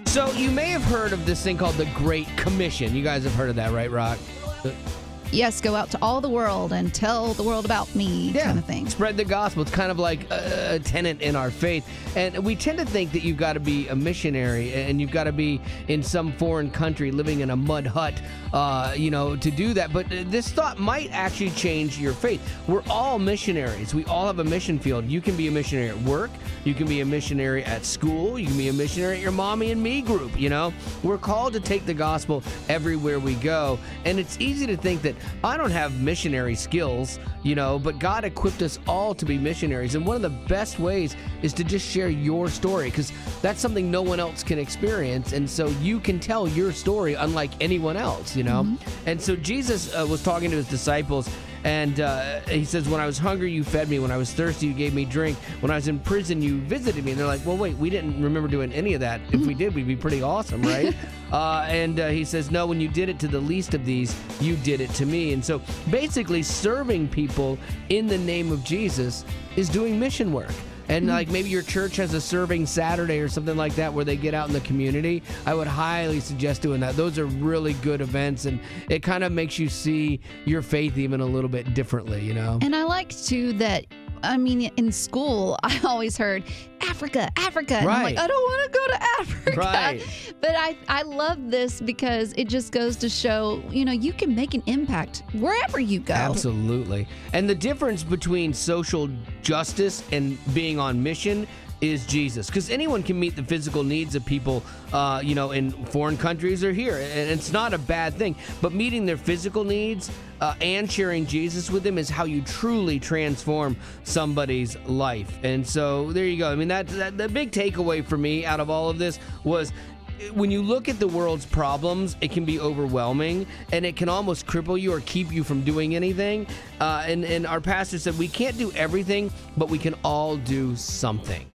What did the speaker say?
So you may have heard of this thing called the Great Commission. You guys have heard of that, right, Rock? Yes, go out to all the world and tell the world about me, kind of thing. Spread the gospel. It's kind of like a tenet in our faith. And we tend to think that you've got to be a missionary and you've got to be in some foreign country living in a mud hut, to do that. But this thought might actually change your faith. We're all missionaries. We all have a mission field. You can be a missionary at work. You can be a missionary at school. You can be a missionary at your mommy and me group, We're called to take the gospel everywhere we go. And it's easy to think that I don't have missionary skills, but God equipped us all to be missionaries. And one of the best ways is to just share your story, because that's something no one else can experience. And so you can tell your story unlike anyone else, Mm-hmm. And so Jesus was talking to his disciples, and he says, when I was hungry, you fed me. When I was thirsty, you gave me drink. When I was in prison, you visited me. And they're like, well, wait, we didn't remember doing any of that. If we did, we'd be pretty awesome, right? And he says, no, when you did it to the least of these, you did it to me. And so basically serving people in the name of Jesus is doing mission work. And like maybe your church has a serving Saturday or something like that where they get out in the community. I would highly suggest doing that. Those are really good events, and it kind of makes you see your faith even a little bit differently, And I like too that, in school, I always heard Africa. And I'm like, I don't want to go to Africa. Right. But I love this because it just goes to show, you can make an impact wherever you go. Absolutely. And the difference between social justice and being on mission is Jesus, because anyone can meet the physical needs of people, in foreign countries or here, and it's not a bad thing. But meeting their physical needs and sharing Jesus with them is how you truly transform somebody's life. And so there you go. That the big takeaway for me out of all of this was, when you look at the world's problems, it can be overwhelming, and it can almost cripple you or keep you from doing anything. And our pastor said we can't do everything, but we can all do something.